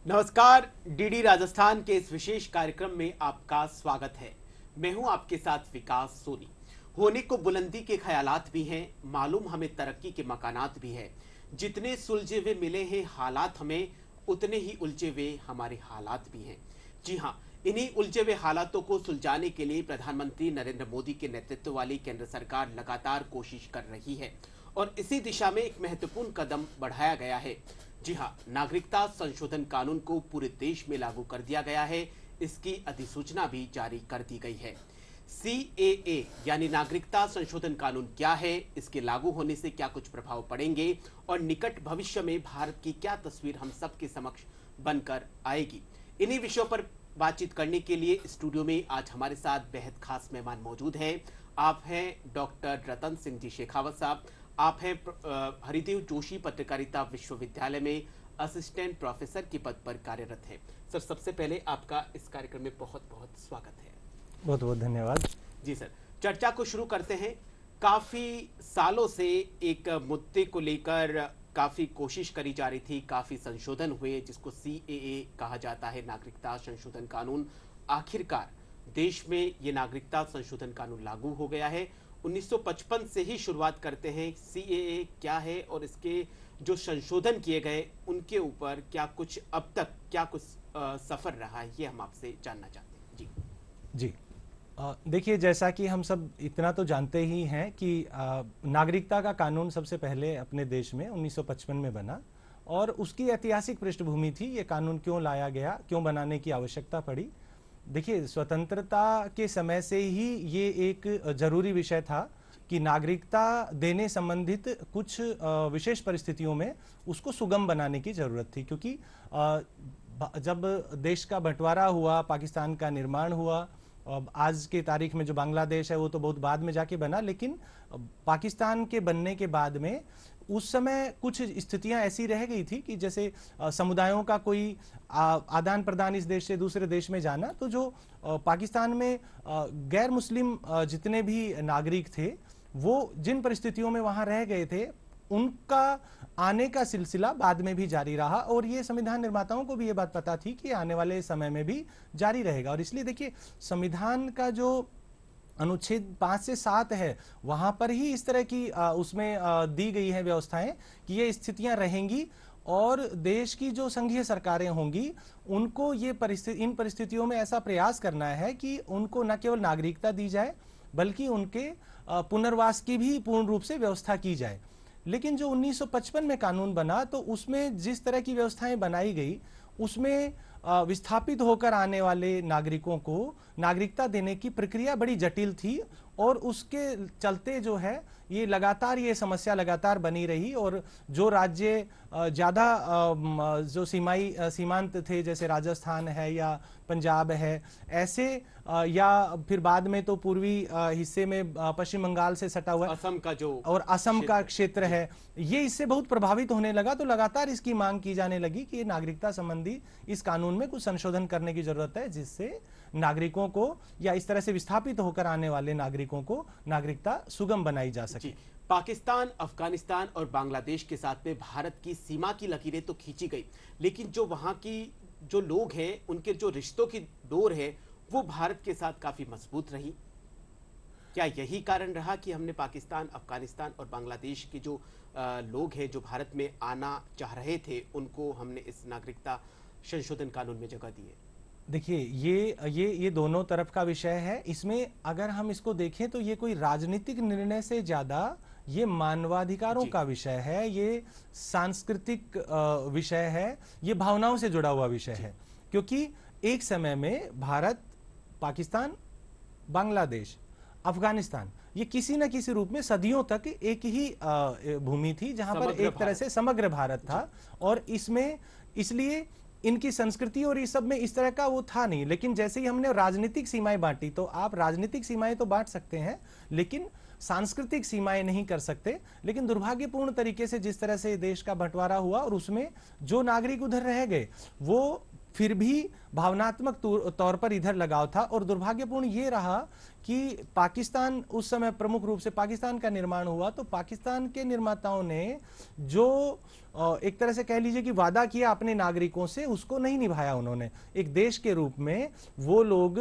नमस्कार। डीडी राजस्थान के इस विशेष कार्यक्रम में आपका स्वागत है। मैं हूं आपके साथ विकास सोनी। होने को बुलंदी के ख्यालात भी हैं, मालूम हमें तरक्की के मकानात भी है। जितने सुलझे हुए मिले हैं हालात हमें, उतने ही उलझे हुए हमारे हालात भी हैं। जी हाँ, इन्हीं उलझे हुए हालातों को सुलझाने के लिए प्रधानमंत्री नरेंद्र मोदी के नेतृत्व वाली केंद्र सरकार लगातार कोशिश कर रही है और इसी दिशा में एक महत्वपूर्ण कदम बढ़ाया गया है। जी हाँ, नागरिकता संशोधन कानून को पूरे देश में लागू कर दिया गया है। इसकी अधिसूचना भी जारी कर दी गई है। CAA यानी नागरिकता संशोधन कानून क्या है, इसके लागू होने से क्या कुछ प्रभाव पड़ेंगे और निकट भविष्य में भारत की क्या तस्वीर हम सबके समक्ष बनकर आएगी, इन्हीं विषयों पर बातचीत करने के लिए स्टूडियो में आज हमारे साथ बेहद खास मेहमान मौजूद हैं। आप हैं डॉक्टर रतन सिंह जी शेखावत साहब। आप हैं हरिदेव जोशी पत्रकारिता विश्वविद्यालय में असिस्टेंट प्रोफेसर के पद पर कार्यरत हैं। सर, सबसे पहले आपका इस कार्यक्रम में बहुत बहुत स्वागत है। बहुत बहुत धन्यवाद। जी सर, चर्चा को शुरू करते हैं। काफी सालों से एक मुद्दे को लेकर काफी कोशिश करी जा रही थी, काफी संशोधन हुए जिसको CAA कहा जाता है, नागरिकता संशोधन कानून। आखिरकार देश में ये नागरिकता संशोधन कानून लागू हो गया है। 1955 से ही शुरुआत करते हैं। CAA क्या है और इसके जो संशोधन किए गए उनके ऊपर क्या कुछ अब तक क्या कुछ सफर रहा है, ये हम आपसे जानना चाहते हैं। जी जी देखिए, जैसा कि हम सब इतना तो जानते ही हैं कि नागरिकता का कानून सबसे पहले अपने देश में 1955 में बना और उसकी ऐतिहासिक पृष्ठभूमि थी। ये कानून क्यों लाया गया, क्यों बनाने की आवश्यकता पड़ी। देखिए, स्वतंत्रता के समय से ही ये एक जरूरी विषय था कि नागरिकता देने संबंधित कुछ विशेष परिस्थितियों में उसको सुगम बनाने की जरूरत थी, क्योंकि जब देश का बंटवारा हुआ, पाकिस्तान का निर्माण हुआ, आज के तारीख में जो बांग्लादेश है वो तो बहुत बाद में जाके बना, लेकिन पाकिस्तान के बनने के बाद में उस समय कुछ स्थितियां ऐसी रह गई थी कि जैसे समुदायों का कोई आदान प्रदान इस देश से दूसरे देश में जाना, तो जो पाकिस्तान में गैर मुस्लिम जितने भी नागरिक थे वो जिन परिस्थितियों में वहां रह गए थे, उनका आने का सिलसिला बाद में भी जारी रहा और ये संविधान निर्माताओं को भी ये बात पता थी कि आने वाले समय में भी जारी रहेगा। और इसलिए देखिए, संविधान का जो अनुच्छेद 5 से 7 है वहां पर ही इस तरह की उसमें दी गई है व्यवस्थाएं कि ये स्थितियां रहेंगी और देश की जो संघीय सरकारें होंगी उनको ये इन परिस्थितियों में ऐसा प्रयास करना है कि उनको न केवल नागरिकता दी जाए बल्कि उनके पुनर्वास की भी पूर्ण रूप से व्यवस्था की जाए। लेकिन जो 1955 में कानून बना तो उसमें जिस तरह की व्यवस्थाएं बनाई गई उसमें विस्थापित होकर आने वाले नागरिकों को नागरिकता देने की प्रक्रिया बड़ी जटिल थी और उसके चलते जो है ये लगातार ये समस्या लगातार बनी रही और जो राज्य ज़्यादा जो सीमांत थे, जैसे राजस्थान है या पंजाब है, ऐसे या फिर बाद में तो पूर्वी हिस्से में पश्चिम बंगाल से सटा हुआ असम का जो और असम का क्षेत्र है, ये इससे बहुत प्रभावित होने लगा। तो लगातार इसकी मांग की जाने लगी कि नागरिकता संबंधी इस कानून में कुछ संशोधन करने की जरूरत है, जिससे नागरिकों को या इस तरह से विस्थापित होकर आने वाले नागरिकों को नागरिकता सुगम बनाई जा सके। पाकिस्तान, अफगानिस्तान और बांग्लादेश के साथ में भारत की सीमा की लकीरें तो खींची गई, लेकिन जो वहां की जो लोग हैं उनके जो रिश्तों की डोर है वो भारत के साथ काफी मजबूत रही। क्या यही कारण रहा कि हमने पाकिस्तान, अफगानिस्तान और बांग्लादेश के जो लोग हैं जो भारत में आना चाह रहे थे उनको हमने इस नागरिकता संशोधन कानून में जगह दी है? देखिए, ये दोनों तरफ का विषय है। इसमें अगर हम इसको देखें तो ये कोई राजनीतिक निर्णय से ज्यादा ये मानवाधिकारों का विषय है, ये सांस्कृतिक विषय है, ये भावनाओं से जुड़ा हुआ विषय है। क्योंकि एक समय में भारत, पाकिस्तान, बांग्लादेश, अफगानिस्तान, ये किसी न किसी रूप में सदियों तक एक ही भूमि थी जहां पर एक तरह से समग्र भारत था और इसमें इसलिए इनकी संस्कृति और इस सब में इस तरह का वो था नहीं। लेकिन जैसे ही हमने राजनीतिक सीमाएं बांटी, तो आप राजनीतिक सीमाएं तो बांट सकते हैं लेकिन सांस्कृतिक सीमाएं नहीं कर सकते। लेकिन दुर्भाग्यपूर्ण तरीके से जिस तरह से देश का बंटवारा हुआ और उसमें जो नागरिक उधर रह गए वो फिर भी भावनात्मक तौर पर इधर लगाव था। और दुर्भाग्यपूर्ण ये रहा कि पाकिस्तान, उस समय प्रमुख रूप से पाकिस्तान का निर्माण हुआ तो पाकिस्तान के निर्माताओं ने जो एक तरह से कह लीजिए कि वादा किया अपने नागरिकों से, उसको नहीं निभाया उन्होंने। एक देश के रूप में वो लोग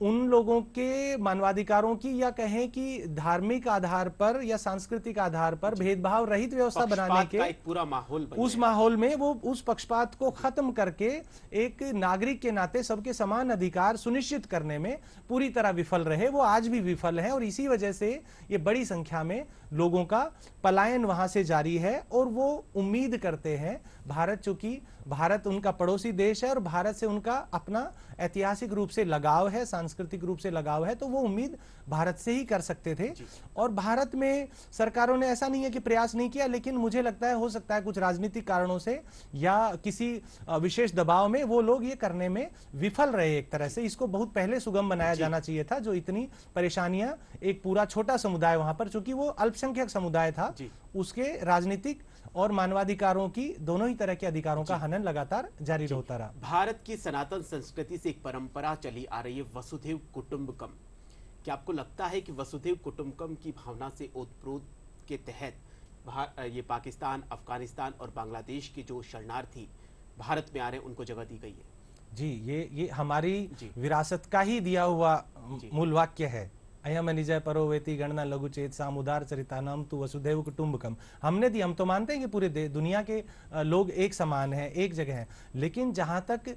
उन लोगों के मानवाधिकारों की, या कहें कि धार्मिक आधार पर या सांस्कृतिक आधार पर भेदभाव रहित व्यवस्था बनाने पक्षपात के का एक पूरा माहौल बन उस गया। माहौल में वो उस पक्षपात को खत्म करके एक नागरिक के नाते सबके समान अधिकार सुनिश्चित करने में पूरी तरह विफल रहे। वो आज भी विफल है, और इसी वजह से ये बड़ी संख्या में लोगों का पलायन वहां से जारी है। और वो उम्मीद करते हैं, भारत, चूंकि भारत उनका पड़ोसी देश है और भारत से उनका अपना ऐतिहासिक रूप से लगाव है, सांस्कृतिक रूप से लगाव है, तो वो उम्मीद भारत से ही कर सकते थे। और भारत में सरकारों ने ऐसा नहीं है कि प्रयास नहीं किया, लेकिन मुझे लगता है, हो सकता है कुछ राजनीतिक कारणों से या किसी विशेष दबाव में वो लोग ये करने में विफल रहे। एक तरह से इसको बहुत पहले सुगम बनाया जाना चाहिए था, जो इतनी परेशानियां, एक पूरा छोटा समुदाय वहां पर, चूंकि वो अल्पसंख्यक समुदाय था, उसके राजनीतिक और मानवाधिकारों की, दोनों ही तरह के अधिकारों का हनन लगातार जारी होता रहा। भारत की सनातन संस्कृति से एक परंपरा चली आ रही है, वसुधैव कुटुंबकम। क्या आपको लगता है कि वसुधैव कुटुंबकम की भावना से ओतप्रोत के तहत ये पाकिस्तान, अफगानिस्तान और बांग्लादेश के जो शरणार्थी भारत में आ रहे हैं उनको जगह दी गई है? जी, ये हमारी विरासत का ही दिया हुआ मूल वाक्य है। अयम निजय परोवेति गणना लघु चेत सामुदार चरितानाम तु वसुधैव कुटुंबकम। हम तो मानते हैं कि पूरे दुनिया के लोग एक समान हैं, एक जगह हैं, लेकिन जहां तक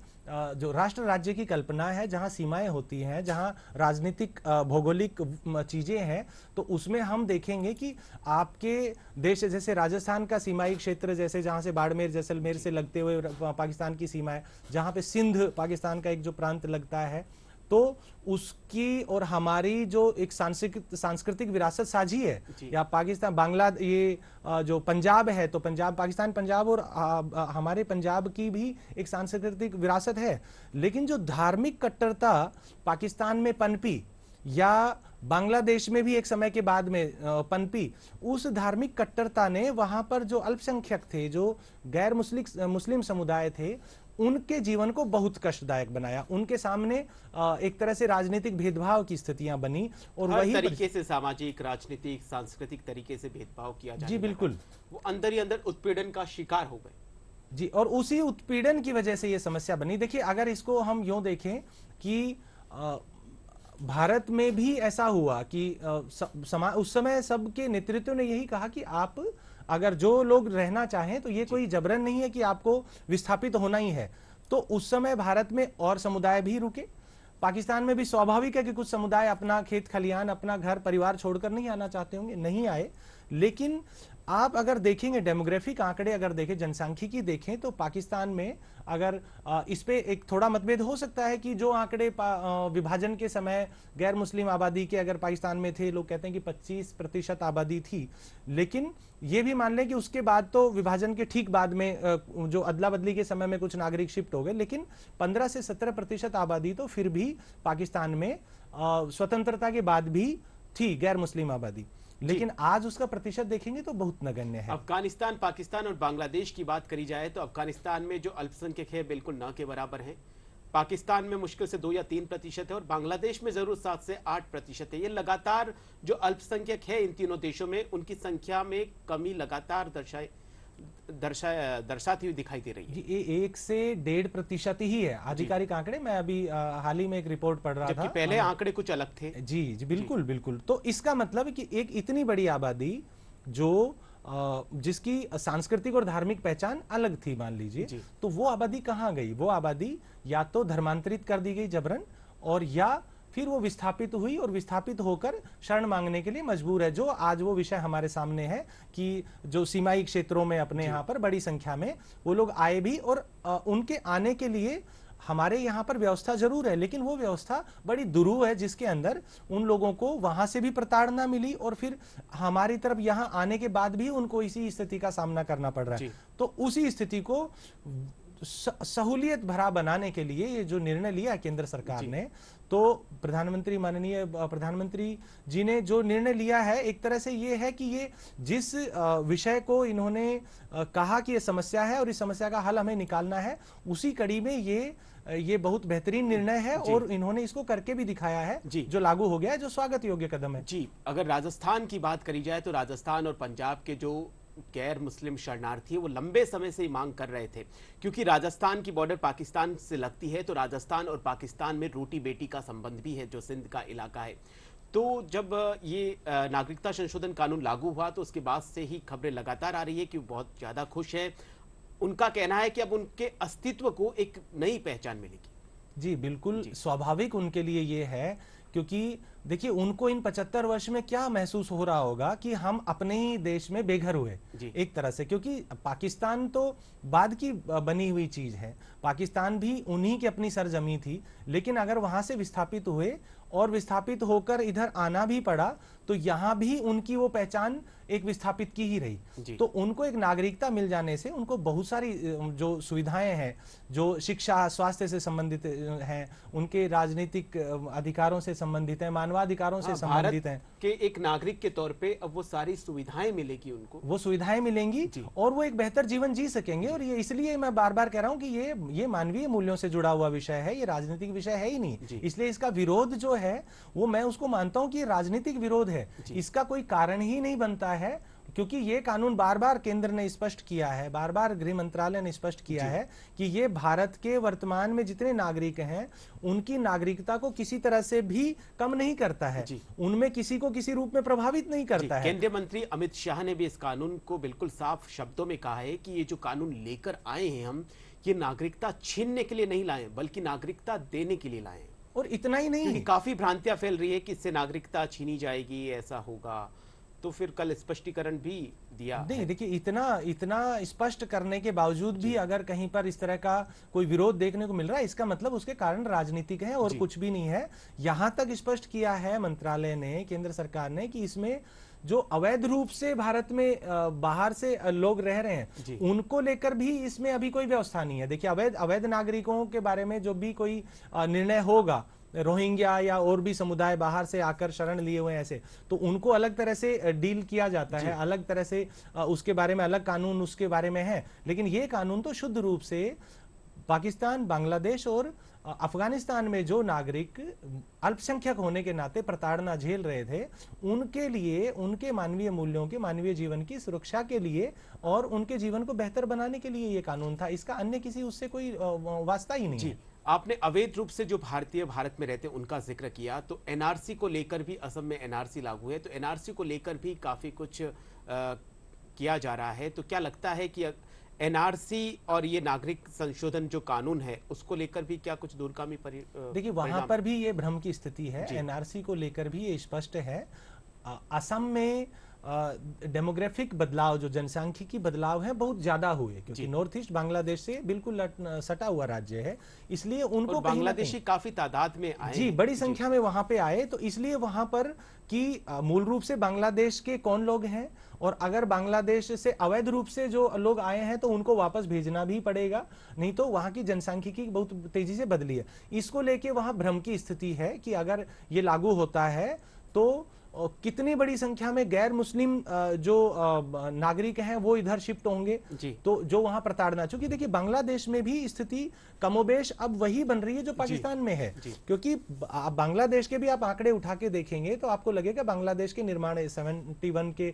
जो राष्ट्र राज्य की कल्पना है, जहां सीमाएं होती हैं, जहां राजनीतिक भौगोलिक चीजें हैं, तो उसमें हम देखेंगे कि आपके देश जैसे राजस्थान का सीमाई क्षेत्र, जैसे जहां से बाड़मेर जैसलमेर से लगते हुए पाकिस्तान की सीमा है, जहां पे सिंध पाकिस्तान का एक जो प्रांत लगता है, तो उसकी और हमारी जो एक सांस्कृतिक विरासत साझी है, या पाकिस्तान बांग्ला, ये जो पंजाब है, तो पंजाब, पाकिस्तान पंजाब और हमारे पंजाब की भी एक सांस्कृतिक विरासत है। लेकिन जो धार्मिक कट्टरता पाकिस्तान में पनपी, या बांग्लादेश में भी एक समय के बाद में पनपी, उस धार्मिक कट्टरता ने वहां पर जो अल्पसंख्यक थे, जो गैर मुस्लिम समुदाय थे, उनके जीवन को बहुत कष्टदायक बनाया। उनके सामने एक तरह से राजनीतिक भेदभाव की स्थितियां बनी, और हर वही तरीके से सामाजिक, राजनीतिक, सांस्कृतिक तरीके से भेदभाव किया जाने जी बिल्कुल लगा। वो अंदर ही अंदर उत्पीड़न का शिकार हो गए। जी, और उसी उत्पीड़न की वजह से ये समस्या बनी। देखिए, अगर इसको हम यूं देखें कि भारत में भी ऐसा हुआ कि उस समय सबके नेतृत्व ने यही कहा कि आप अगर जो लोग रहना चाहें, तो ये कोई जबरन नहीं है कि आपको विस्थापित होना ही है। तो उस समय भारत में और समुदाय भी रुके। पाकिस्तान में भी स्वाभाविक है कि कुछ समुदाय अपना खेत खलियान, अपना घर परिवार छोड़कर नहीं आना चाहते होंगे, नहीं आए। लेकिन आप अगर देखेंगे डेमोग्राफिक आंकड़े, अगर देखें, जनसांख्यिकी देखें, तो पाकिस्तान में अगर इस पे एक थोड़ा मतभेद हो सकता है कि जो आंकड़े विभाजन के समय गैर मुस्लिम आबादी के अगर पाकिस्तान में थे, लोग कहते हैं कि 25% आबादी थी, लेकिन ये भी मान लें कि उसके बाद तो विभाजन के ठीक बाद में जो अदला बदली के समय में कुछ नागरिक शिफ्ट हो गए, लेकिन 15 से 17% आबादी तो फिर भी पाकिस्तान में स्वतंत्रता के बाद भी थी, गैर मुस्लिम आबादी। लेकिन आज उसका प्रतिशत देखेंगे तो बहुत नगण्य है। अफगानिस्तान, पाकिस्तान और बांग्लादेश की बात करी जाए तो अफगानिस्तान में जो अल्पसंख्यक है बिल्कुल न के बराबर है। पाकिस्तान में मुश्किल से 2 या 3% है, और बांग्लादेश में जरूर 7 से 8% है। ये लगातार जो अल्पसंख्यक है इन तीनों देशों में, उनकी संख्या में कमी लगातार दर्शाती हुई दिखाई दे रही है। ये 1 से 1.5% ही है आधिकारिक आंकड़े। मैं अभी हाल ही में एक रिपोर्ट पढ़ रहा था, जबकि पहले आंकड़े कुछ अलग थे। जी जी बिल्कुल बिल्कुल। तो इसका मतलब कि एक इतनी बड़ी आबादी जो जिसकी सांस्कृतिक और धार्मिक पहचान अलग थी, मान लीजिए, तो वो आबादी कहाँ गई? वो आबादी या तो धर्मांतरित कर दी गई जबरन, और या फिर वो विस्थापित हुई और विस्थापित होकर शरण मांगने के लिए मजबूर है। जो आज वो विषय हमारे सामने है कि जो सीमाई क्षेत्रों में अपने यहाँ पर बड़ी संख्या में वो लोग आए भी, और उनके आने के लिए हमारे यहाँ पर व्यवस्था जरूर है, लेकिन वो व्यवस्था बड़ी दुरूह है, जिसके अंदर उन लोगों को वहां से भी प्रताड़ना मिली, और फिर हमारी तरफ यहाँ आने के बाद भी उनको इसी स्थिति का सामना करना पड़ रहा है। तो उसी स्थिति को सहूलियत भरा बनाने के लिए ये जो निर्णय लिया केंद्र सरकार ने, तो प्रधानमंत्री, माननीय प्रधानमंत्री जी ने जो निर्णय लिया है, एक तरह से ये है कि ये जिस विषय को इन्होंने कहा कि ये समस्या है और इस समस्या का हल हमें निकालना है, उसी कड़ी में ये बहुत बेहतरीन निर्णय है, और इन्होंने इसको करके भी दिखाया है, जो लागू हो गया है, जो स्वागत योग्य कदम है। जी, अगर राजस्थान की बात करी जाए तो राजस्थान और पंजाब के जो गैर मुस्लिम शरणार्थी है वो लंबे समय से ही मांग कर रहे थे, क्योंकि राजस्थान की बॉर्डर पाकिस्तान से लगती है, तो राजस्थान और पाकिस्तान में रोटी बेटी का संबंध भी है, जो सिंध का इलाका है। तो जब ये नागरिकता संशोधन कानून लागू हुआ तो उसके बाद से ही खबरें लगातार आ रही है कि वो बहुत ज़्यादा खुश है। उनका कहना है कि अब उनके अस्तित्व को एक नई पहचान मिलेगी। जी बिल्कुल स्वाभाविक उनके लिए ये है, क्योंकि देखिए उनको इन 75 वर्ष में क्या महसूस हो रहा होगा कि हम अपने ही देश में बेघर हुए एक तरह से, क्योंकि पाकिस्तान तो बाद की बनी हुई चीज है, पाकिस्तान भी उन्हीं की अपनी सरजमी थी, लेकिन अगर वहां से विस्थापित हुए और विस्थापित होकर इधर आना भी पड़ा तो यहाँ भी उनकी वो पहचान एक विस्थापित की ही रही। तो उनको एक नागरिकता मिल जाने से उनको बहुत सारी जो सुविधाएं हैं, जो शिक्षा स्वास्थ्य से संबंधित हैं, उनके राजनीतिक अधिकारों से संबंधित है, मानवाधिकारों से संबंधित हैं, कि एक नागरिक के तौर पे अब वो सारी सुविधाएं मिलेगी, उनको वो सुविधाएं मिलेंगी और वो एक बेहतर जीवन जी सकेंगे। और ये इसलिए मैं बार बार कह रहा हूं कि ये मानवीय मूल्यों से जुड़ा हुआ विषय है, ये राजनीतिक विषय है ही नहीं। इसलिए इसका विरोध जो है वो मैं उसको मानता हूं कि राजनीतिक विरोध है, इसका कोई कारण ही नहीं बनता है, क्योंकि ये कानून बार बार केंद्र ने स्पष्ट किया है, बार बार गृह मंत्रालय ने स्पष्ट किया है कि ये भारत के वर्तमान में जितने नागरिक हैं उनकी नागरिकता को किसी तरह से भी कम नहीं करता है, उनमें किसी को किसी रूप में प्रभावित नहीं करता है। केंद्रीय मंत्री अमित शाह ने भी इस कानून को बिल्कुल साफ शब्दों में कहा है कि ये जो कानून लेकर आए हैं हम, ये नागरिकता छीनने के लिए नहीं लाए बल्कि नागरिकता देने के लिए लाए। और इतना ही नहीं, काफी भ्रांतियां फैल रही है कि इससे नागरिकता छीनी जाएगी, ऐसा होगा, तो फिर कल स्पष्टीकरण भी दिया नहीं। देखिए इतना स्पष्ट करने के बावजूद भी अगर कहीं पर इस तरह का कोई विरोध देखने को मिल रहा है, इसका मतलब उसके कारण राजनीतिक है और कुछ भी नहीं है। यहां तक स्पष्ट किया है मंत्रालय ने, केंद्र सरकार ने, कि इसमें जो अवैध रूप से भारत में बाहर से लोग रह रहे हैं उनको लेकर भी इसमें अभी कोई व्यवस्था नहीं है। देखिए अवैध नागरिकों के बारे में जो भी कोई निर्णय होगा, रोहिंग्या या और भी समुदाय बाहर से आकर शरण लिए हुए ऐसे, तो उनको अलग तरह से डील किया जाता है, अलग तरह से उसके बारे में अलग कानून उसके बारे में है। लेकिन ये कानून तो शुद्ध रूप से पाकिस्तान, बांग्लादेश और अफगानिस्तान में जो नागरिक अल्पसंख्यक होने के नाते प्रताड़ना झेल रहे थे उनके लिए, उनके मानवीय मूल्यों के, मानवीय जीवन की सुरक्षा के लिए और उनके जीवन को बेहतर बनाने के लिए ये कानून था। इसका अन्य किसी उससे कोई वास्ता ही नहीं है। आपने अवैध रूप से जो भारतीय भारत में रहते हैं उनका जिक्र किया, तो एनआरसी को लेकर भी, असम में एनआरसी लागू है, तो एनआरसी को लेकर भी काफी कुछ किया जा रहा है। तो क्या लगता है कि एनआरसी और ये नागरिक संशोधन जो कानून है उसको लेकर भी क्या कुछ दूरगामी देखिए वहां पर भी ये भ्रम की स्थिति है। एनआरसी को लेकर भी ये स्पष्ट है। असम में डेमोग्राफिक बदलाव, जो जनसांख्यिकी बदलाव है, बहुत ज्यादा हुए, क्योंकि नॉर्थ ईस्ट बांग्लादेश से बिल्कुल सटा हुआ राज्य है, इसलिए उनको बांग्लादेशी काफी तादाद में आए, जी बड़ी संख्या में वहां पे आए। तो इसलिए वहां पर कि मूल रूप से बांग्लादेश के कौन लोग हैं, और अगर बांग्लादेश से अवैध रूप से जो लोग आए हैं तो उनको वापस भेजना भी पड़ेगा, नहीं तो वहां की जनसांख्यिकी बहुत तेजी से बदली है। इसको लेके वहां भ्रम की स्थिति है कि अगर ये लागू होता है तो कितनी बड़ी संख्या में गैर मुस्लिम जो नागरिक हैं वो इधर शिफ्ट होंगे, तो जो वहां प्रताड़ना, चूंकि देखिए बांग्लादेश में भी स्थिति कमोबेश अब वही बन रही है जो पाकिस्तान में है, क्योंकि बांग्लादेश के भी आप आंकड़े उठा के देखेंगे तो आपको लगेगा बांग्लादेश के निर्माण 71 के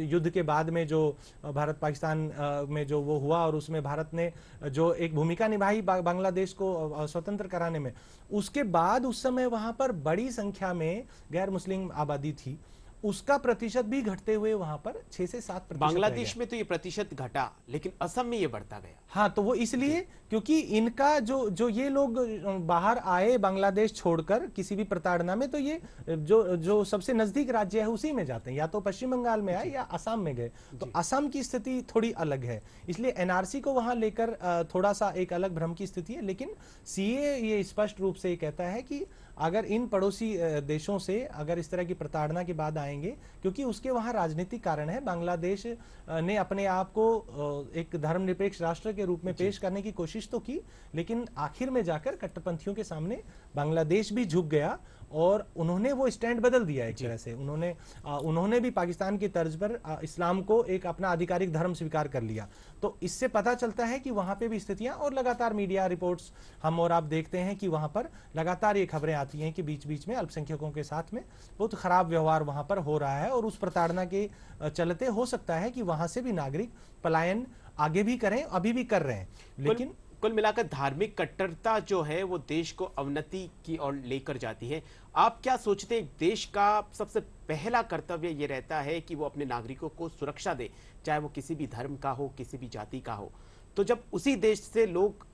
युद्ध के बाद में जो भारत पाकिस्तान में जो वो हुआ और उसमें भारत ने जो एक भूमिका निभाई बांग्लादेश को स्वतंत्र कराने में, उसके बाद उस समय वहां पर बड़ी संख्या में गैर मुस्लिम आबादी थी, उसका प्रतिशत भी घटते हुए वहां पर 6 से 7%। बांग्लादेश में तो ये प्रतिशत घटा, लेकिन असम में ये बढ़ता गया। हाँ, तो वो इसलिए क्योंकि इनका जो ये लोग बाहर आए बांग्लादेश छोड़कर किसी भी प्रताड़ना में, तो ये जो सबसे नजदीक राज्य है उसी में जाते हैं, या तो पश्चिम बंगाल में आए या असम में गए। तो असम की स्थिति थोड़ी अलग है, इसलिए एनआरसी को वहां लेकर थोड़ा सा एक अलग भ्रम की स्थिति है। लेकिन सीए ये स्पष्ट रूप से कहता है कि अगर इन पड़ोसी देशों से अगर इस तरह की प्रताड़ना के बाद आएंगे, क्योंकि उसके वहां राजनीतिक कारण है, बांग्लादेश ने अपने आप को एक धर्मनिरपेक्ष राष्ट्र के रूप में पेश करने की कोशिश तो की, लेकिन आखिर में जाकर कट्टरपंथियों के सामने बांग्लादेश भी झुक गया और उन्होंने वो स्टैंड बदल दिया एक तरह से। उन्होंने भी पाकिस्तान की तर्ज पर इस्लाम को एक अपना आधिकारिक धर्म स्वीकार कर लिया। तो इससे पता चलता है कि वहां पे भी स्थितियां, और लगातार मीडिया रिपोर्ट्स हम और आप देखते हैं कि वहां पर लगातार ये खबरें आती हैं कि बीच बीच में अल्पसंख्यकों के साथ में बहुत खराब व्यवहार वहां पर हो रहा है और उस प्रताड़ना के चलते हो सकता है कि वहां से भी नागरिक पलायन आगे भी करें, अभी भी कर रहे हैं। लेकिन कुल मिलाकर धार्मिक कट्टरता जो है वो देश को अवनति की ओर लेकर जाती है। आप क्या सोचते हैं, देश का सबसे पहला कर्तव्य ये रहता है कि वो अपने नागरिकों को सुरक्षा दे, चाहे वो किसी भी धर्म का हो, किसी भी जाति का हो। तो जब उसी देश से लोग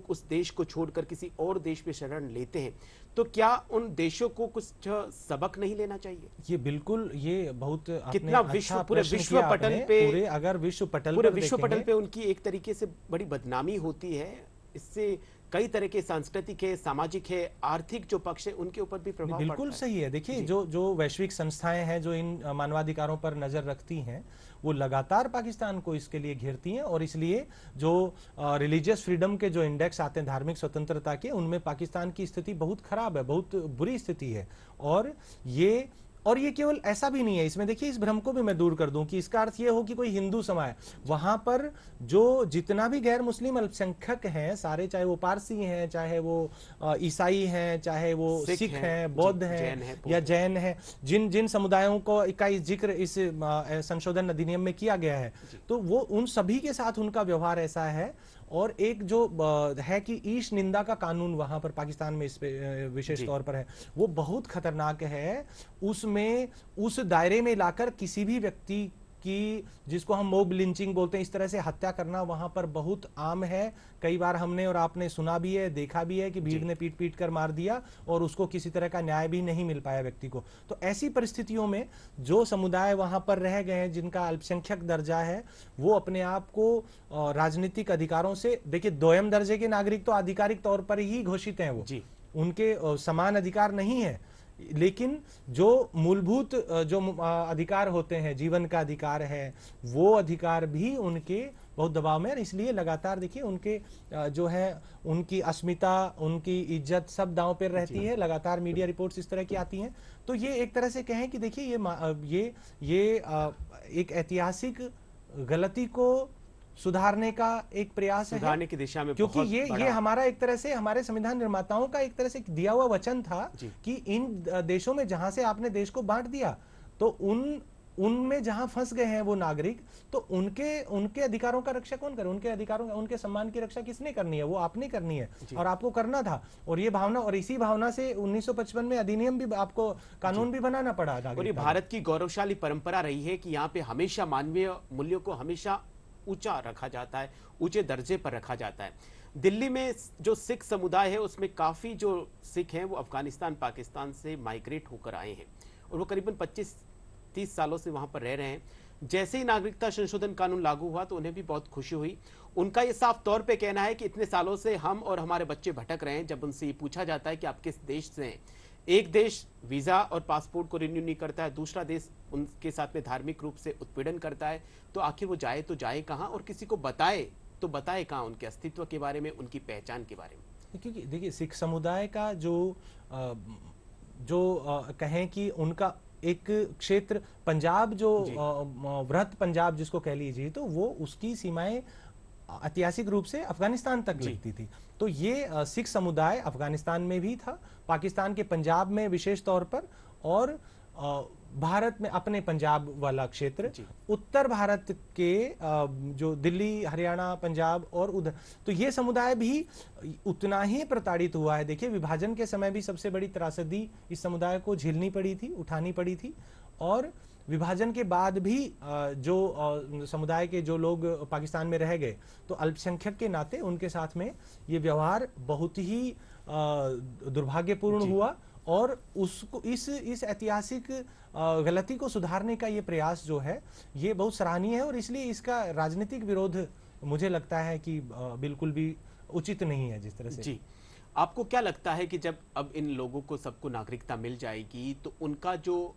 उस देश को छोड़कर किसी और देश में शरण लेते हैं, तो क्या उन देशों को कुछ सबक नहीं लेना चाहिए? ये बिल्कुल, ये बहुत कितना आपने विश्व अच्छा पूरे प्रश्न विश्व किया पटल आपने। पे पूरे अगर विश्व पटल पूरे पर विश्व पटल देखेंगे, पे उनकी एक तरीके से बड़ी बदनामी होती है। इससे कई तरह के सांस्कृतिक है, सामाजिक है, आर्थिक जो पक्ष है उनके ऊपर भी प्रभाव बिल्कुल पड़ता सही है। देखिए, जी। जो वैश्विक संस्थाएं हैं जो इन मानवाधिकारों पर नजर रखती हैं, वो लगातार पाकिस्तान को इसके लिए घेरती हैं और इसलिए जो रिलीजियस फ्रीडम के जो इंडेक्स आते हैं धार्मिक स्वतंत्रता के, उनमें पाकिस्तान की स्थिति बहुत खराब है, बहुत बुरी स्थिति है। और ये केवल ऐसा भी नहीं है, इसमें देखिए, इस भ्रम को भी मैं दूर कर दूं कि इसका अर्थ ये हो कि कोई हिंदू समाज, वहां पर जो जितना भी गैर मुस्लिम अल्पसंख्यक हैं सारे, चाहे वो पारसी हैं, चाहे वो ईसाई हैं, चाहे वो सिख हैं, बौद्ध हैं या जैन हैं, जिन जिन समुदायों को का जिक्र इस संशोधन अधिनियम में किया गया है, तो वो उन सभी के साथ उनका व्यवहार ऐसा है। और एक जो है कि ईश निंदा का कानून वहां पर पाकिस्तान में इस पे विशेष तौर पर है, वो बहुत खतरनाक है। उसमें उस दायरे में लाकर किसी भी व्यक्ति की, जिसको हम मॉब लिंचिंग बोलते हैं, इस तरह से हत्या करना वहां पर बहुत आम है। कई बार हमने और आपने सुना भी है, देखा भी है कि भीड़ ने पीट पीट कर मार दिया और उसको किसी तरह का न्याय भी नहीं मिल पाया व्यक्ति को। तो ऐसी परिस्थितियों में जो समुदाय वहां पर रह गए हैं, जिनका अल्पसंख्यक दर्जा है, वो अपने आप को राजनीतिक अधिकारों से, देखिए, दोयम दर्जे के नागरिक तो आधिकारिक तौर पर ही घोषित हैं, वो उनके समान अधिकार नहीं है, लेकिन जो मूलभूत जो अधिकार होते हैं, जीवन का अधिकार है, वो अधिकार भी उनके बहुत दबाव में है। इसलिए लगातार देखिए, उनके जो है उनकी अस्मिता, उनकी इज्जत सब दांव पर रहती है। लगातार मीडिया रिपोर्ट्स इस तरह की आती हैं। तो ये एक तरह से कहें कि देखिए, ये एक ऐतिहासिक गलती को सुधारने का एक प्रयास सुधारने की दिशा में, क्योंकि ये हमारा एक तरह से, हमारे संविधान निर्माताओं का एक तरह से दिया हुआ वचन था कि इन देशों में जहां से आपने देश को बांट दिया, तो उनमें जहां फंस गए हैं वो नागरिक, तो उनके अधिकारों का रक्षा कौन करे? उनके अधिकारों, उनके सम्मान की रक्षा किसने करनी है? वो आपने करनी है और आपको करना था। और ये भावना, और इसी भावना से 1955 में अधिनियम भी, आपको कानून भी बनाना पड़ा। और ये भारत की गौरवशाली परंपरा रही है कि यहाँ पे हमेशा मानवीय मूल्यों को हमेशा ऊंचा रखा जाता है, ऊंचे दर्जे पर रखा जाता है। दिल्ली में जो सिख समुदाय है, उसमें काफी जो सिख हैं वो अफगानिस्तान, पाकिस्तान से माइग्रेट होकर आए हैं और वो करीबन 25-30 सालों से वहां पर रह रहे हैं। जैसे ही नागरिकता संशोधन कानून लागू हुआ तो उन्हें भी बहुत खुशी हुई। उनका ये साफ तौर पे कहना है कि इतने सालों से हम और हमारे बच्चे भटक रहे हैं। जब उनसे ये पूछा जाता है कि आप किस देश से हैं, एक देश वीजा और पासपोर्ट को रिन्यू नहीं करता है, दूसरा देश उनके साथ में धार्मिक रूप से उत्पीड़न करता है, तो आखिर वो जाए तो जाए कहां और किसी को बताए तो बताए कहां उनके अस्तित्व के बारे में, उनकी पहचान के बारे में? क्योंकि देखिए, सिख समुदाय का जो कहें कि उनका एक क्षेत्र पंजाब, जो वृहत पंजाब जिसको कह लीजिए, तो वो उसकी सीमाएं ऐतिहासिक रूप से अफगानिस्तान तक लगती थी। तो ये सिख समुदाय अफगानिस्तान में भी था, पाकिस्तान के पंजाब में विशेष तौर पर, और भारत में अपने पंजाब वाला क्षेत्र, उत्तर भारत के जो दिल्ली, हरियाणा, पंजाब और उधर, तो ये समुदाय भी उतना ही प्रताड़ित हुआ है। देखिए, विभाजन के समय भी सबसे बड़ी त्रासदी इस समुदाय को झेलनी पड़ी थी, उठानी पड़ी थी। और विभाजन के बाद भी जो समुदाय के जो लोग पाकिस्तान में रह गए, तो अल्पसंख्यक के नाते उनके साथ में ये व्यवहार बहुत ही दुर्भाग्यपूर्ण हुआ। और उसको, इस ऐतिहासिक गलती को सुधारने का ये प्रयास जो है, ये बहुत सराहनीय है। और इसलिए इसका राजनीतिक विरोध मुझे लगता है कि बिल्कुल भी उचित नहीं है जिस तरह से। जी, आपको क्या लगता है कि जब अब इन लोगों को सबको नागरिकता मिल जाएगी, तो उनका जो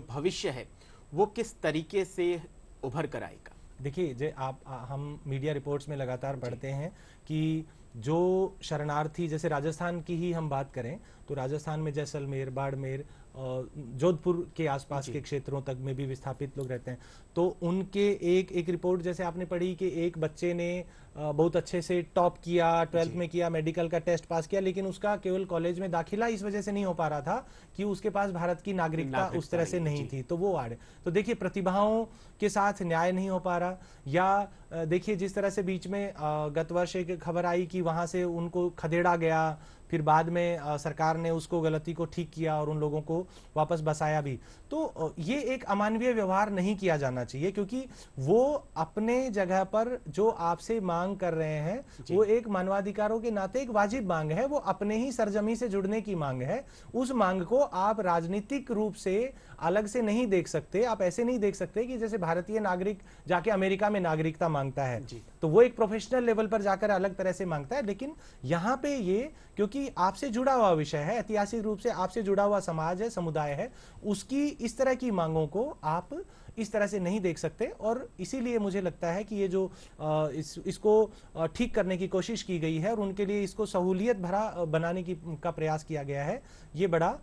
भविष्य है वो किस तरीके से उभर कर आएगा? देखिए, हम मीडिया रिपोर्ट्स में लगातार पढ़ते हैं कि जो शरणार्थी, जैसे राजस्थान की ही हम बात करें तो राजस्थान में जैसलमेर, बाड़मेर, जोधपुर के आसपास के क्षेत्रों तक में भी विस्थापित लोग रहते हैं। तो उनके एक रिपोर्ट जैसे आपने पढ़ी कि एक बच्चे ने बहुत अच्छे से टॉप किया, 12th में किया, मेडिकल का टेस्ट पास किया, लेकिन उसका केवल कॉलेज में दाखिला इस वजह से नहीं हो पा रहा था कि उसके पास भारत की नागरिकता उस तरह से नहीं थी, तो वो आड़े। तो देखिए प्रतिभाओं के साथ न्याय नहीं हो पा रहा। या देखिए जिस तरह से बीच में गत वर्ष एक खबर आई कि वहां से उनको खदेड़ा गया, फिर बाद में सरकार ने उसको गलती को ठीक किया और उन लोगों को वापस बसाया भी। तो ये एक अमानवीय व्यवहार नहीं किया जाना चाहिए, क्योंकि वो अपने जगह पर जो आपसे मांग कर रहे हैं वो एक मानवाधिकारों के नाते एक वाजिब मांग है, वो अपने ही सरजमी से जुड़ने की मांग है। उस मांग को आप राजनीतिक रूप से अलग से नहीं देख सकते। आप ऐसे नहीं देख सकते कि जैसे भारतीय नागरिक जाके अमेरिका में नागरिकता मांगता है तो वो एक प्रोफेशनल लेवल पर जाकर अलग तरह से मांगता है, लेकिन यहाँ पे ये क्योंकि आपसे जुड़ा हुआ विषय है, ऐतिहासिक रूप से आपसे जुड़ा हुआ समाज है, समुदाय है, उसकी इस तरह की मांगों को आप इस तरह से नहीं देख सकते। और इसीलिए मुझे लगता है कि ये जो इसको ठीक करने की कोशिश की गई है और उनके लिए इसको सहूलियत भरा बनाने का प्रयास किया गया है, ये बड़ा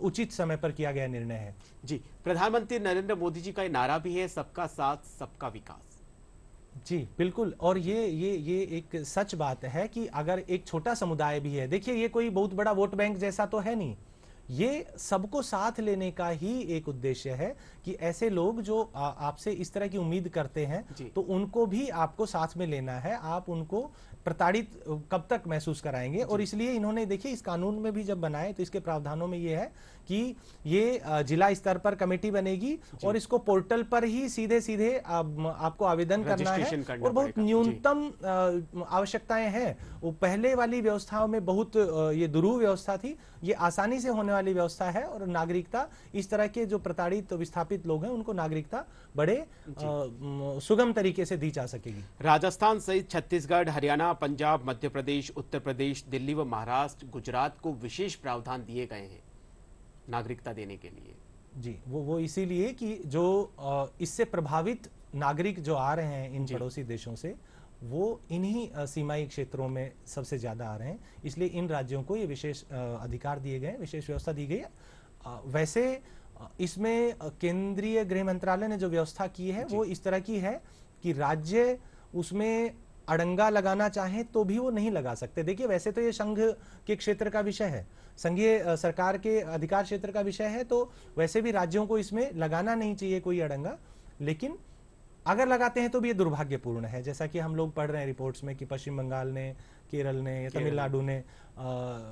उचित समय पर किया गया निर्णय है। जी, प्रधानमंत्री नरेंद्र मोदी जी का ये नारा भी है, सबका साथ सबका विकास। जी बिल्कुल। और ये एक सच बात है कि अगर एक छोटा समुदाय भी है, देखिए ये कोई बहुत बड़ा वोट बैंक जैसा तो है नहीं, ये सबको साथ लेने का ही एक उद्देश्य है कि ऐसे लोग जो आपसे इस तरह की उम्मीद करते हैं तो उनको भी आपको साथ में लेना है। आप उनको प्रताड़ित कब तक महसूस कराएंगे? और इसलिए इन्होंने देखिए इस कानून में भी जब बनाए तो इसके प्रावधानों में ये है कि ये जिला स्तर पर कमेटी बनेगी और इसको पोर्टल पर ही सीधे सीधे आपको आवेदन करना है और बहुत न्यूनतम आवश्यकताएं हैं। वो पहले वाली व्यवस्थाओं में बहुत ये दुरूह व्यवस्था थी, ये आसानी से होने वाली व्यवस्था है। और नागरिकता इस तरह के जो प्रताड़ित विस्थापित लोग हैं उनको नागरिकता बड़े सुगम तरीके से दी जा सकेगी। राजस्थान सहित छत्तीसगढ़, हरियाणा, पंजाब, मध्य प्रदेश, उत्तर प्रदेश, दिल्ली व महाराष्ट्र, गुजरात को विशेष प्रावधान दिए गए हैं नागरिकता देने के लिए। जी, वो इसीलिए कि जो इससे प्रभावित नागरिक जो आ रहे हैं इन पड़ोसी देशों से, वो इन्हीं सीमाई क्षेत्रों में सबसे ज्यादा आ रहे हैं, इसलिए इन राज्यों को ये विशेष अधिकार दिए गए, विशेष व्यवस्था दी गई है। वैसे इसमें केंद्रीय गृह मंत्रालय ने जो व्यवस्था की है वो इस तरह की है कि राज्य उसमें अड़ंगा लगाना चाहे तो भी वो नहीं लगा सकते। देखिए वैसे तो ये संघ के क्षेत्र का विषय है, संघीय सरकार के अधिकार क्षेत्र का विषय है, तो वैसे भी राज्यों को इसमें लगाना नहीं चाहिए कोई अड़ंगा, लेकिन अगर लगाते हैं तो भी ये दुर्भाग्यपूर्ण है। जैसा कि हम लोग पढ़ रहे हैं रिपोर्ट्स में कि पश्चिम बंगाल ने, केरल ने या तमिलनाडु ने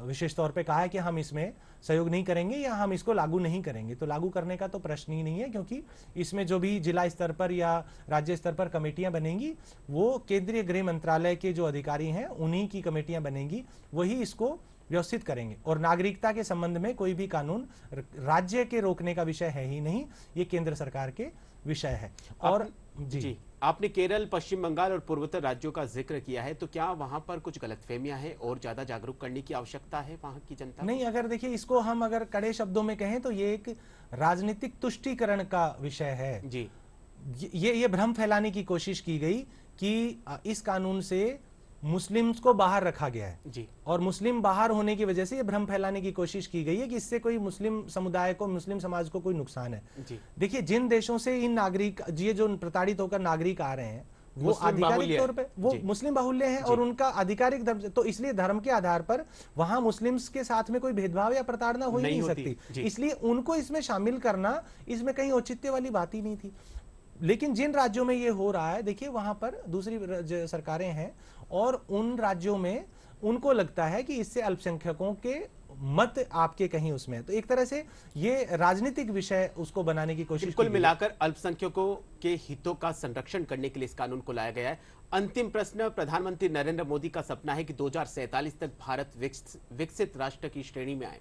विशेष तौर पे कहा है कि हम इसमें सहयोग नहीं करेंगे या हम इसको लागू नहीं करेंगे। तो लागू करने का तो प्रश्न ही नहीं है, क्योंकि इसमें जो भी जिला स्तर पर या राज्य स्तर पर कमेटियां बनेंगी वो केंद्रीय गृह मंत्रालय के जो अधिकारी हैं उन्हीं की कमेटियां बनेंगी, वही इसको व्यवस्थित करेंगे। और नागरिकता के संबंध में कोई भी कानून राज्य के रोकने का विषय है ही नहीं, ये केंद्र सरकार के विषय है। और जी, आपने केरल, पश्चिम बंगाल और पूर्वोत्तर राज्यों का जिक्र किया है, तो क्या वहां पर कुछ गलतफहमियां हैं और ज्यादा जागरूक करने की आवश्यकता है वहां की जनता? नहीं, अगर देखिए इसको हम अगर कड़े शब्दों में कहें तो ये एक राजनीतिक तुष्टीकरण का विषय है। जी, ये भ्रम फैलाने की कोशिश की गई कि इस कानून से मुस्लिम्स को बाहर रखा गया है जी, और मुस्लिम बाहर होने की वजह से ये भ्रम फैलाने की कोशिश की गई है कि इससे कोई मुस्लिम समुदाय को, मुस्लिम समाज को कोई नुकसान है। देखिए जिन देशों से इन नागरिक, ये जो प्रताड़ित होकर नागरिक आ रहे हैं वो आधिकारिक तौर पे वो मुस्लिम बाहुल्य है और उनका आधिकारिक धर्म, तो इसलिए धर्म के आधार पर वहां मुस्लिम्स के साथ में कोई भेदभाव या प्रताड़ना हो ही नहीं सकती, इसलिए उनको इसमें शामिल करना, इसमें कहीं औचित्य वाली बात ही नहीं थी। लेकिन जिन राज्यों में ये हो रहा है, देखिए वहां पर दूसरी सरकारें हैं और उन राज्यों में उनको लगता है कि इससे अल्पसंख्यकों के मत आपके कहीं उसमें है, तो एक तरह से ये राजनीतिक विषय उसको बनाने की कोशिश। कुल मिलाकर अल्पसंख्यकों के हितों का संरक्षण करने के लिए इस कानून को लाया गया है। अंतिम प्रश्न, प्रधानमंत्री नरेंद्र मोदी का सपना है कि 2047 तक भारत विकसित राष्ट्र की श्रेणी में आए।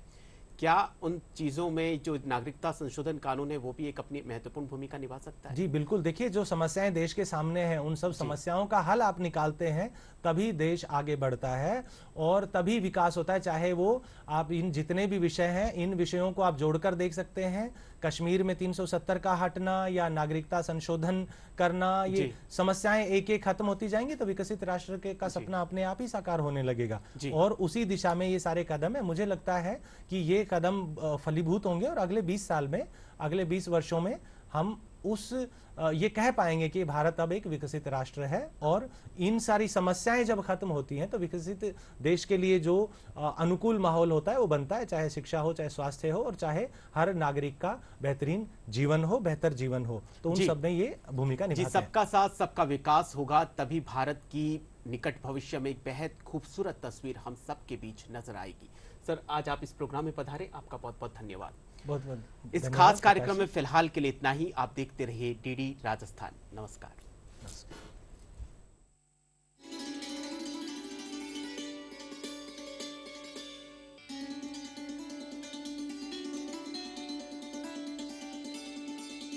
क्या उन चीजों में जो नागरिकता संशोधन कानून है वो भी एक अपनी महत्वपूर्ण भूमिका निभा सकता है? जी बिल्कुल, देखिए जो समस्याएं देश के सामने हैं उन सब समस्याओं का हल आप निकालते हैं तभी देश आगे बढ़ता है और तभी विकास होता है। चाहे वो आप इन जितने भी विषय हैं इन विषयों को आप जोड़कर देख सकते हैं, कश्मीर में 370 का हटना या नागरिकता संशोधन करना, ये समस्याएं एक एक खत्म होती जाएंगी तो विकसित राष्ट्र का सपना अपने आप ही साकार होने लगेगा और उसी दिशा में ये सारे कदम है। मुझे लगता है कि ये कदम फलीभूत होंगे और अगले 20 साल में, अगले 20 वर्षों में हम ये कह पाएंगे कि भारत अब एक विकसित राष्ट्र है और इन सारी समस्याएं जब खत्म होती हैं तो विकसित देश के लिए जो अनुकूल माहौल होता है वो बनता है, चाहे शिक्षा हो, चाहे स्वास्थ्य हो और चाहे हर नागरिक का बेहतरीन जीवन हो, बेहतर जीवन हो। तो उन सब में ये भूमिका निभाते हैं। सबका साथ सबका विकास होगा तभी भारत की निकट भविष्य में एक बेहद खूबसूरत तस्वीर हम सबके बीच नजर आएगी। सर, आज आप इस प्रोग्राम में पधारे, आपका बहुत बहुत धन्यवाद। बहुत बहुत इस खास कार्यक्रम में फिलहाल के लिए इतना ही। आप देखते रहिए डीडी राजस्थान। नमस्कार।